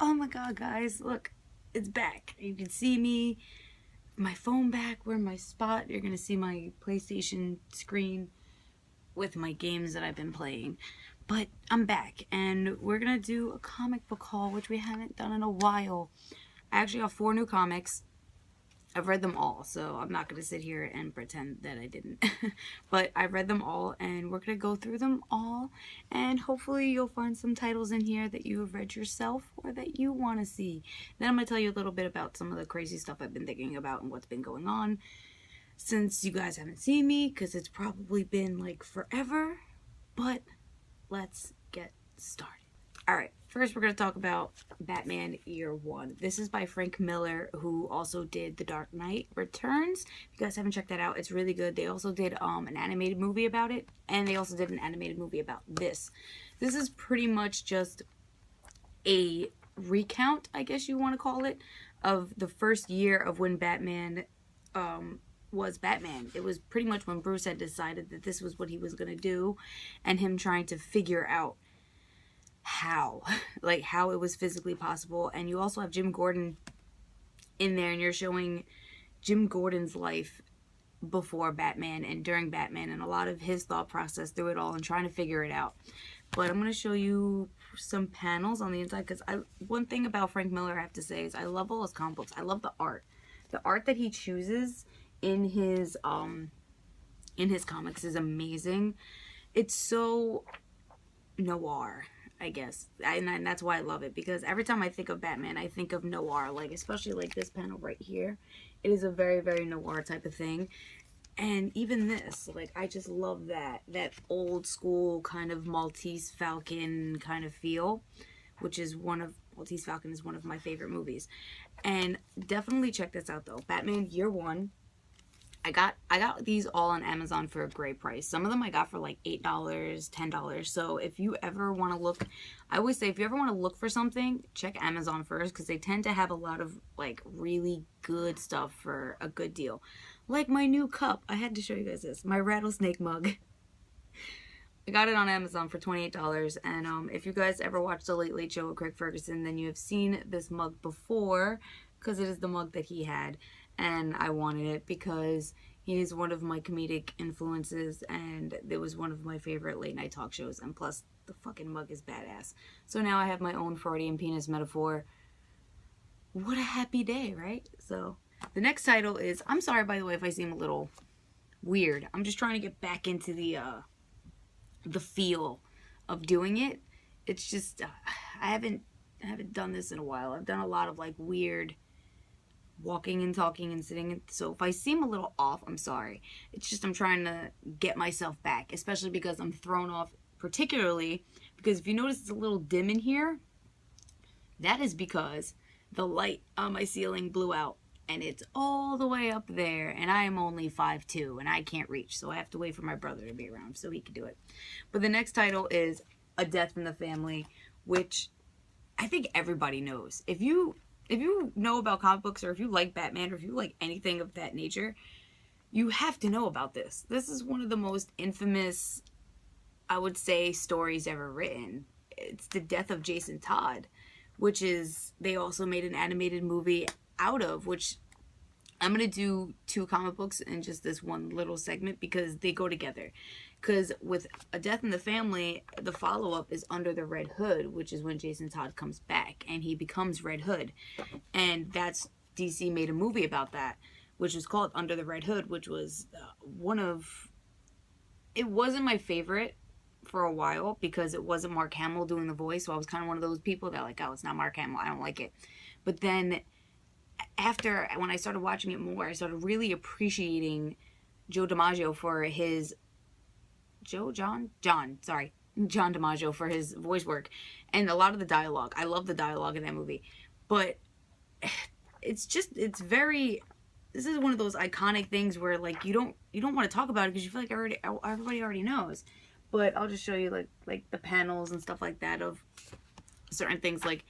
Oh my god, guys, look, it's back. You can see me, my phone back. We're in my spot. You're gonna see my PlayStation screen with my games that I've been playing. But I'm back, and we're gonna do a comic book haul, which we haven't done in a while. I actually have 4 new comics. I've read them all, so I'm not going to sit here and pretend that I didn't. But I've read them all, and we're going to go through them all, and hopefully you'll find some titles in here that you have read yourself or that you want to see. Then I'm going to tell you a little bit about some of the crazy stuff I've been thinking about and what's been going on since you guys haven't seen me, because it's probably been like forever. But let's get started. Alright, first we're going to talk about Batman Year One. This is by Frank Miller, who also did The Dark Knight Returns. If you guys haven't checked that out, it's really good. They also did an animated movie about it, and they also did an animated movie about this. This is pretty much just a recount, I guess you want to call it, of the first year of when Batman was Batman. It was pretty much when Bruce had decided that this was what he was going to do, and him trying to figure out how it was physically possible. And you also have Jim Gordon in there, and you're showing Jim Gordon's life before Batman and during Batman, and a lot of his thought process through it all and trying to figure it out. But I'm going to show you some panels on the inside, because one thing about Frank Miller I have to say is I love all his comic books. I love the art that he chooses in his comics is amazing. It's so noir, I guess, and that's why I love it, because every time I think of Batman, I think of noir, like especially like this panel right here. It is a very, very noir type of thing. And even this, like, I just love that old school kind of Maltese Falcon kind of feel, which is Maltese Falcon is one of my favorite movies. And definitely check this out though, Batman Year One. I got these all on Amazon for a great price. Some of them I got for like $8, $10. So if you ever want to look, I always say if you ever want to look for something, check Amazon first, because they tend to have a lot of like really good stuff for a good deal. Like my new cup. I had to show you guys this. My rattlesnake mug. I got it on Amazon for $28. And if you guys ever watched The Late Late Show with Craig Ferguson, then you have seen this mug before, because it is the mug that he had. And I wanted it because he is one of my comedic influences, and it was one of my favorite late night talk shows, and plus the fucking mug is badass. So now I have my own Freudian penis metaphor. What a happy day, right? So the next title is, I'm sorry by the way if I seem a little weird. I'm just trying to get back into the feel of doing it. It's just I haven't done this in a while. I've done a lot of like weird walking and talking and sitting, so if I seem a little off, I'm sorry. It's just I'm trying to get myself back, especially because I'm thrown off, particularly because if you notice it's a little dim in here, that is because the light on my ceiling blew out, and it's all the way up there, and I am only 5'2", and I can't reach, so I have to wait for my brother to be around so he can do it. But the next title is A Death in the Family, which I think everybody knows. If you know about comic books, or if you like Batman, or if you like anything of that nature, you have to know about this. This is one of the most infamous, I would say, stories ever written. It's the death of Jason Todd, which is, they also made an animated movie out of, which I'm going to do 2 comic books in just this one little segment because they go together. Because with A Death in the Family, the follow-up is Under the Red Hood, which is when Jason Todd comes back and he becomes Red Hood. And that's, DC made a movie about that, which is called Under the Red Hood, which was it wasn't my favorite for a while because it wasn't Mark Hamill doing the voice. So I was kind of one of those people that like, oh, it's not Mark Hamill, I don't like it. But then when I started watching it more, I started really appreciating John DiMaggio for his John DiMaggio for his voice work and a lot of the dialogue. I love the dialogue in that movie, but this is one of those iconic things where like you don't want to talk about it because you feel like everybody already knows. But I'll just show you like the panels and stuff like that of certain things. Like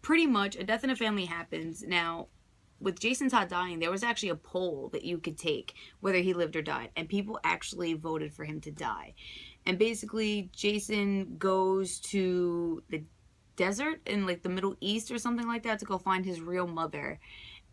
pretty much A Death in a Family happens. Now with Jason Todd dying, there was actually a poll that you could take whether he lived or died, and people actually voted for him to die. And basically Jason goes to desert in like the Middle East or something like that to go find his real mother.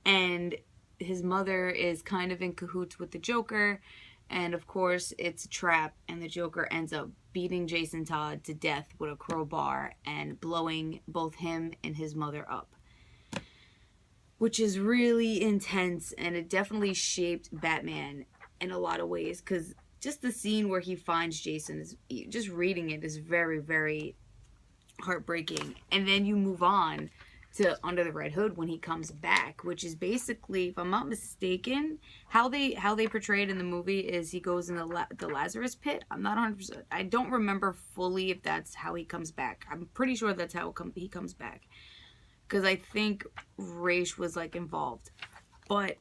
And his mother is kind of in cahoots with the Joker. And of course, it's a trap, and the Joker ends up beating Jason Todd to death with a crowbar and blowing both him and his mother up. Which is really intense, and it definitely shaped Batman in a lot of ways, because just the scene where he finds Jason, is just reading it is very, very heartbreaking. And then you move on to Under the Red Hood when he comes back, which is basically, if I'm not mistaken, how they portray it in the movie is he goes in the Lazarus pit. I'm not 100%. I don't remember fully if that's how he comes back. I'm pretty sure that's how he comes back, because I think Raish was like involved. But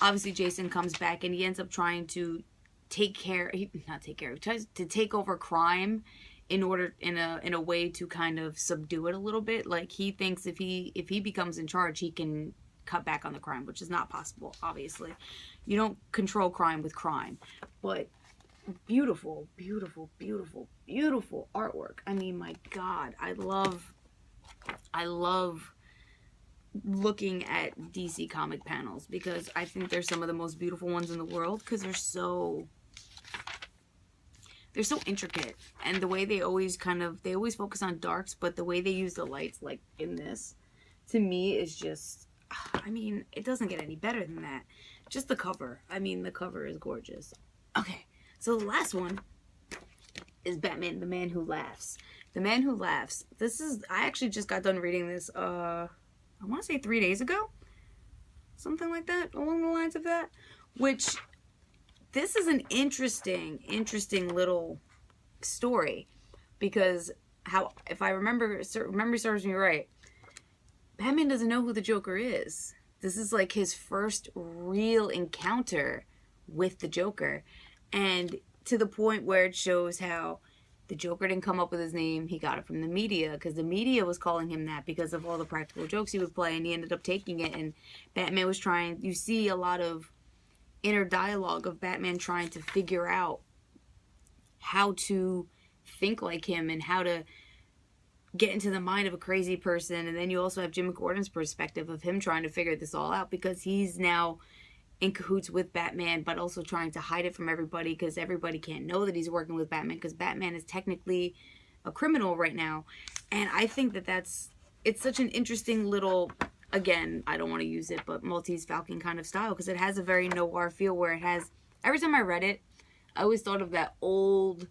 obviously Jason comes back and he ends up trying to he tries to take over crime in a way to kind of subdue it a little bit. Like, he thinks if he becomes in charge, he can cut back on the crime, which is not possible, obviously. You don't control crime with crime. But beautiful, beautiful, beautiful, beautiful artwork. I mean, my God, I love looking at DC comic panels, because I think they're some of the most beautiful ones in the world, because they're so intricate, and the way they always focus on darks, but the way they use the lights, like in this, to me is just, I mean, it doesn't get any better than that. Just the cover. I mean, the cover is gorgeous. Okay, so the last one is Batman, The Man Who Laughs. The Man Who Laughs. I actually just got done reading this, I want to say 3 days ago? Something like that, along the lines of that. Which, this is an interesting little story. Because, if memory serves me right, Batman doesn't know who the Joker is. This is like his first real encounter with the Joker. And to the point where it shows how the Joker didn't come up with his name. He got it from the media, because the media was calling him that because of all the practical jokes he would play, and he ended up taking it. And Batman was trying, you see a lot of inner dialogue of Batman trying to figure out how to think like him and how to get into the mind of a crazy person. And then you also have Jim Gordon's perspective of him trying to figure this all out, because he's now in cahoots with Batman, but also trying to hide it from everybody, because everybody can't know that he's working with Batman, because Batman is technically a criminal right now. And I think it's such an interesting little, again, I don't want to use it, but Maltese Falcon kind of style, because it has a very noir feel, where it has, every time I read it, I always thought of that old-timey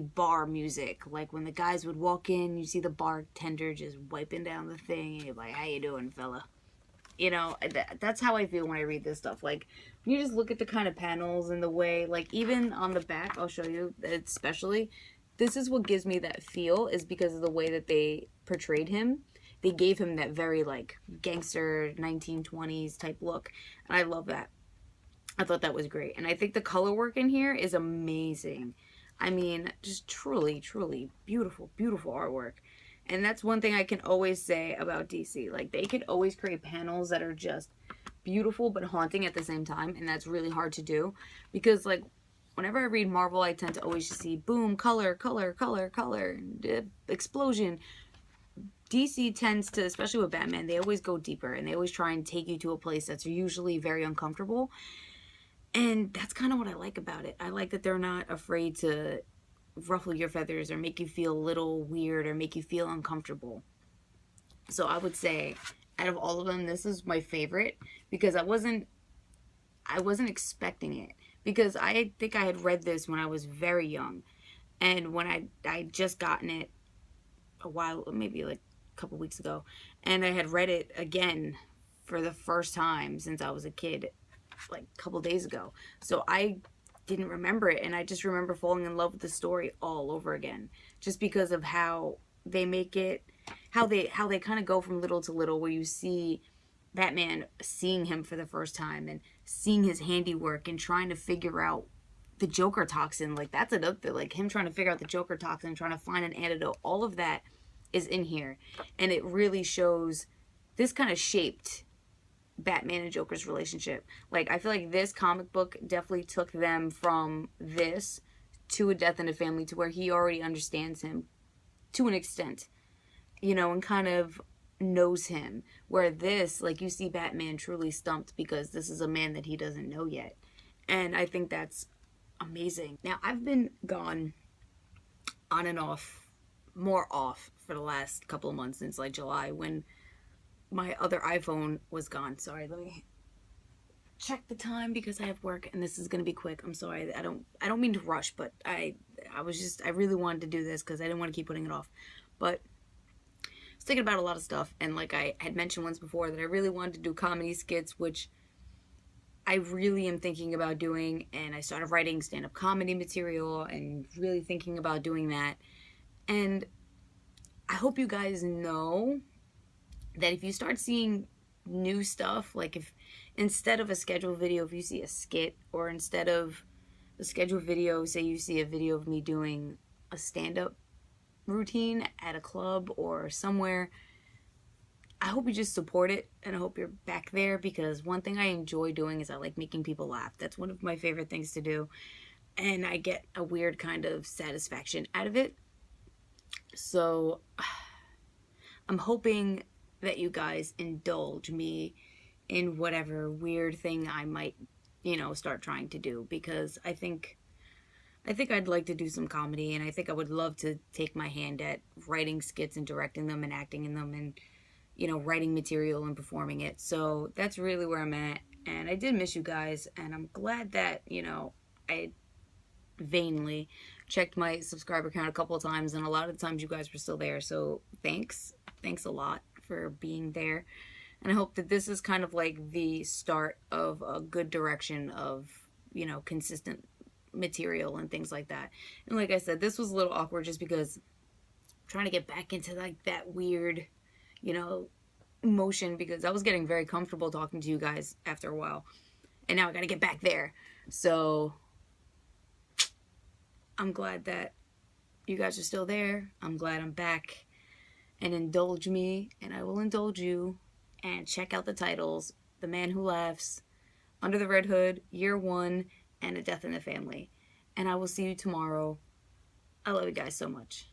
bar music, like when the guys would walk in, you see the bartender just wiping down the thing, and you're like, how you doing, fella? You know, that's how I feel when I read this stuff. Like, when you just look at the kind of panels and the way, like, even on the back, I'll show you, especially, this is what gives me that feel, is because of the way that they portrayed him. They gave him that very, like, gangster 1920s type look, and I love that. I thought that was great. And I think the color work in here is amazing. I mean, just truly, truly beautiful, beautiful artwork. And that's one thing I can always say about DC. Like, they can always create panels that are just beautiful but haunting at the same time. And that's really hard to do. Because, like, whenever I read Marvel, I tend to always just see boom, color, color, color, color, explosion. DC tends to, especially with Batman, they always go deeper. And they always try and take you to a place that's usually very uncomfortable. And that's kind of what I like about it. I like that they're not afraid to ruffle your feathers or make you feel a little weird or make you feel uncomfortable. So I would say, out of all of them, this is my favorite, because I wasn't expecting it, because I think I had read this when I was very young, and when I just gotten it a while, maybe like a couple weeks ago, and I had read it again for the first time since I was a kid, like a couple days ago. So I didn't remember it, and I just remember falling in love with the story all over again, just because of how they make it, how they kind of go from little to little, where you see Batman seeing him for the first time and seeing his handiwork and trying to figure out the Joker toxin. Like, that's another thing, like him trying to figure out the Joker toxin, trying to find an antidote. All of that is in here, and it really shows, this kind of shaped Batman and Joker's relationship. Like, I feel like this comic book definitely took them from this to A Death in the Family, to where he already understands him to an extent, you know, and kind of knows him. Where this, like, you see Batman truly stumped because this is a man that he doesn't know yet. And I think that's amazing. Now, I've been gone on and off, more off for the last couple of months since like July when my other iPhone was gone. Sorry, let me check the time because I have work and this is gonna be quick. I'm sorry. I don't mean to rush, but I really wanted to do this because I didn't want to keep putting it off. But I was thinking about a lot of stuff, and like I had mentioned once before that I really wanted to do comedy skits, which I really am thinking about doing, and I started writing stand-up comedy material and really thinking about doing that. And I hope you guys know that if you start seeing new stuff, like if instead of a scheduled video, if you see a skit, or instead of a scheduled video, say you see a video of me doing a stand-up routine at a club or somewhere, I hope you just support it, and I hope you're back there, because one thing I enjoy doing is I like making people laugh. That's one of my favorite things to do, and I get a weird kind of satisfaction out of it. So I'm hoping that you guys indulge me in whatever weird thing I might, you know, start trying to do, because I think I'd like to do some comedy, and I think I would love to take my hand at writing skits and directing them and acting in them and, you know, writing material and performing it. So that's really where I'm at. And I did miss you guys, and I'm glad that, you know, I vainly checked my subscriber count a couple of times, and a lot of the times you guys were still there. So thanks a lot for being there. And I hope that this is kind of like the start of a good direction of, you know, consistent material and things like that. And like I said, this was a little awkward just because I'm trying to get back into like that weird, you know, motion, because I was getting very comfortable talking to you guys after a while, and now I gotta get back there. So I'm glad that you guys are still there. I'm glad I'm back, and indulge me and I will indulge you. And check out the titles: The Man Who Laughs, Under the Red Hood, Year One, and A Death in the Family. And I will see you tomorrow. I love you guys so much.